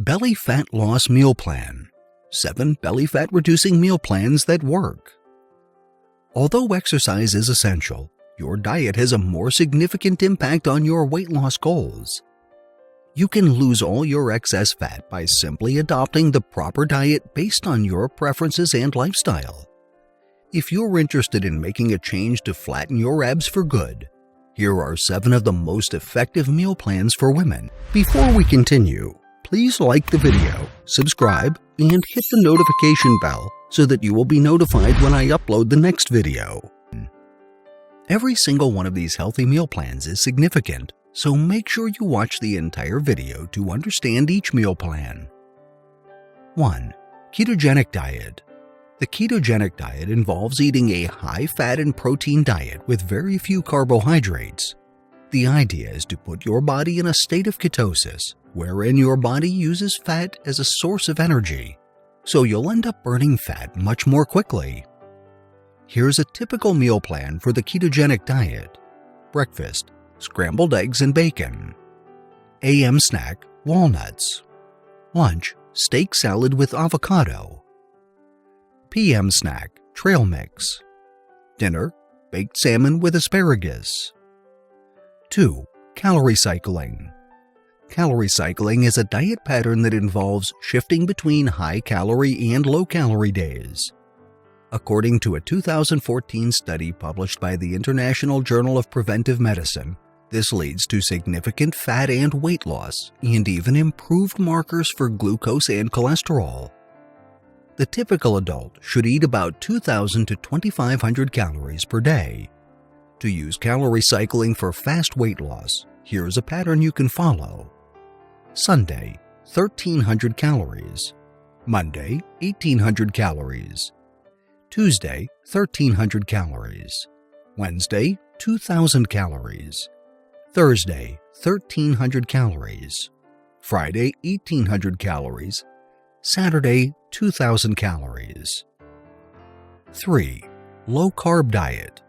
Belly Fat Loss Meal Plan. 7 belly fat reducing meal plans that work. Although exercise is essential, your diet has a more significant impact on your weight loss goals. You can lose all your excess fat by simply adopting the proper diet based on your preferences and lifestyle. If you're interested in making a change to flatten your abs for good, here are 7 of the most effective meal plans for women. Before we continue, please like the video, subscribe, and hit the notification bell so that you will be notified when I upload the next video. Every single one of these healthy meal plans is significant, so make sure you watch the entire video to understand each meal plan. 1. Ketogenic diet. The ketogenic diet involves eating a high-fat and protein diet with very few carbohydrates. The idea is to put your body in a state of ketosis, wherein your body uses fat as a source of energy, so you'll end up burning fat much more quickly. Here's a typical meal plan for the ketogenic diet. Breakfast: scrambled eggs and bacon. AM snack: walnuts. Lunch: steak salad with avocado. PM snack: trail mix. Dinner: baked salmon with asparagus. 2. Calorie cycling. Calorie cycling is a diet pattern that involves shifting between high-calorie and low-calorie days. According to a 2014 study published by the International Journal of Preventive Medicine, this leads to significant fat and weight loss and even improved markers for glucose and cholesterol. The typical adult should eat about 2,000 to 2,500 calories per day. To use calorie cycling for fast weight loss, here's a pattern you can follow. Sunday, 1,300 calories. Monday, 1,800 calories. Tuesday, 1,300 calories. Wednesday, 2,000 calories. Thursday, 1,300 calories. Friday, 1,800 calories. Saturday, 2,000 calories. 3. Low-carb diet.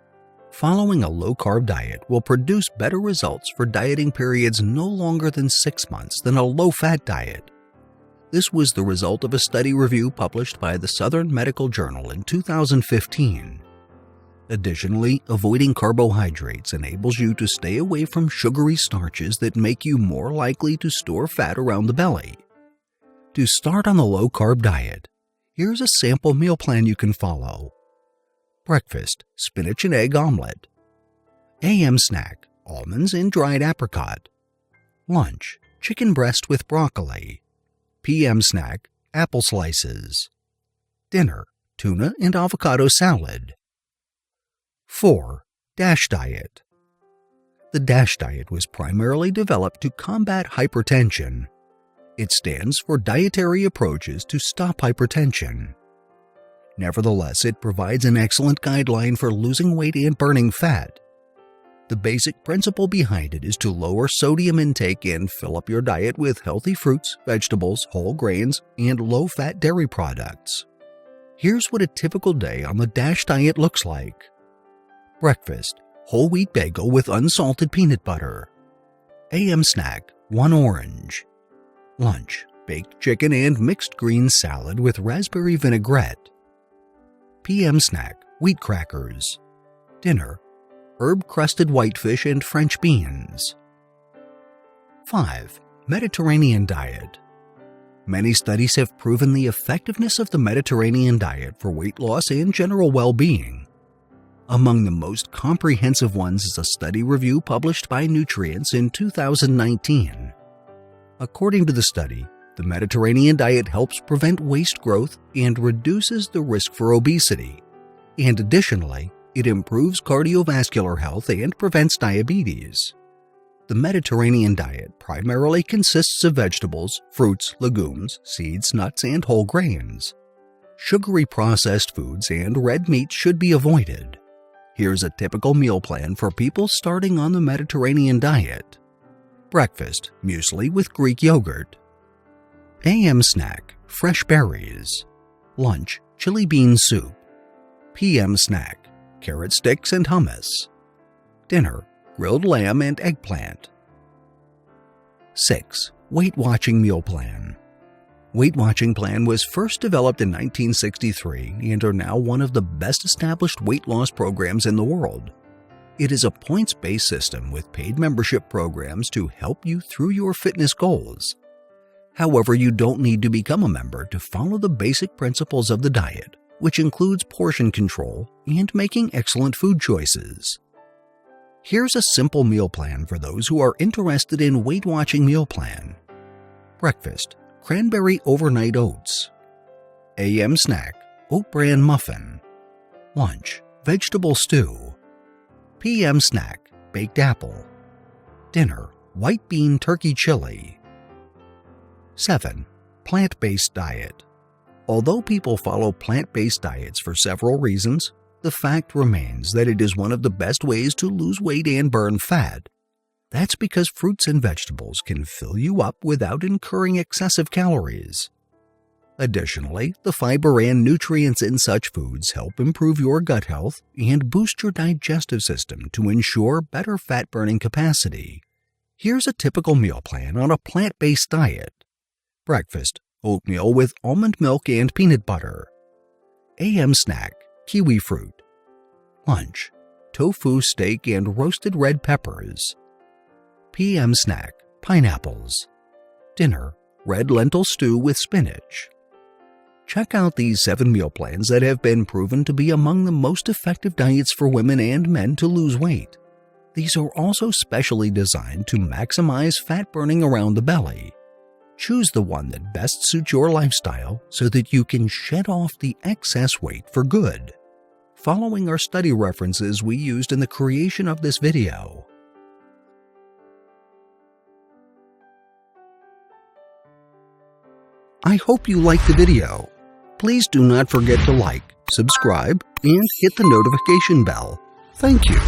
Following a low-carb diet will produce better results for dieting periods no longer than 6 months than a low-fat diet. This was the result of a study review published by the Southern Medical Journal in 2015. Additionally, avoiding carbohydrates enables you to stay away from sugary starches that make you more likely to store fat around the belly. To start on the low-carb diet, here's a sample meal plan you can follow. Breakfast: spinach and egg omelet. AM snack: almonds and dried apricot. Lunch: chicken breast with broccoli. PM snack: apple slices. Dinner: tuna and avocado salad. 4. DASH diet. The DASH diet was primarily developed to combat hypertension. It stands for Dietary Approaches to Stop Hypertension. Nevertheless, it provides an excellent guideline for losing weight and burning fat. The basic principle behind it is to lower sodium intake and fill up your diet with healthy fruits, vegetables, whole grains, and low-fat dairy products. Here's what a typical day on the DASH diet looks like. Breakfast: whole wheat bagel with unsalted peanut butter. AM snack: 1 orange. Lunch: baked chicken and mixed green salad with raspberry vinaigrette. PM snack: wheat crackers. Dinner: herb-crusted whitefish and French beans. 5. Mediterranean diet. Many studies have proven the effectiveness of the Mediterranean diet for weight loss and general well-being. Among the most comprehensive ones is a study review published by Nutrients in 2019. According to the study, the Mediterranean diet helps prevent waist growth and reduces the risk for obesity, and additionally, it improves cardiovascular health and prevents diabetes. The Mediterranean diet primarily consists of vegetables, fruits, legumes, seeds, nuts, and whole grains. Sugary processed foods and red meat should be avoided. Here's a typical meal plan for people starting on the Mediterranean diet. Breakfast: muesli with Greek yogurt. AM snack: fresh berries. Lunch: chili bean soup. PM snack: carrot sticks and hummus. Dinner: grilled lamb and eggplant. 6. Weight Watching Meal Plan. Weight Watching Plan was first developed in 1963 and are now one of the best established weight loss programs in the world. It is a points-based system with paid membership programs to help you through your fitness goals. However, you don't need to become a member to follow the basic principles of the diet, which includes portion control and making excellent food choices. Here's a simple meal plan for those who are interested in Weight Watching Meal Plan. Breakfast: cranberry overnight oats. AM snack: oat bran muffin. Lunch: vegetable stew. PM snack: baked apple. Dinner: white bean turkey chili. 7. Plant-based diet. Although people follow plant-based diets for several reasons, the fact remains that it is one of the best ways to lose weight and burn fat. That's because fruits and vegetables can fill you up without incurring excessive calories. Additionally, the fiber and nutrients in such foods help improve your gut health and boost your digestive system to ensure better fat-burning capacity. Here's a typical meal plan on a plant-based diet. Breakfast: oatmeal with almond milk and peanut butter. AM snack: kiwi fruit. Lunch: tofu steak and roasted red peppers. PM snack: pineapples. Dinner: red lentil stew with spinach. Check out these 7 meal plans that have been proven to be among the most effective diets for women and men to lose weight. These are also specially designed to maximize fat burning around the belly. Choose the one that best suits your lifestyle so that you can shed off the excess weight for good. Following our study references we used in the creation of this video. I hope you liked the video. Please do not forget to like, subscribe, and hit the notification bell. Thank you.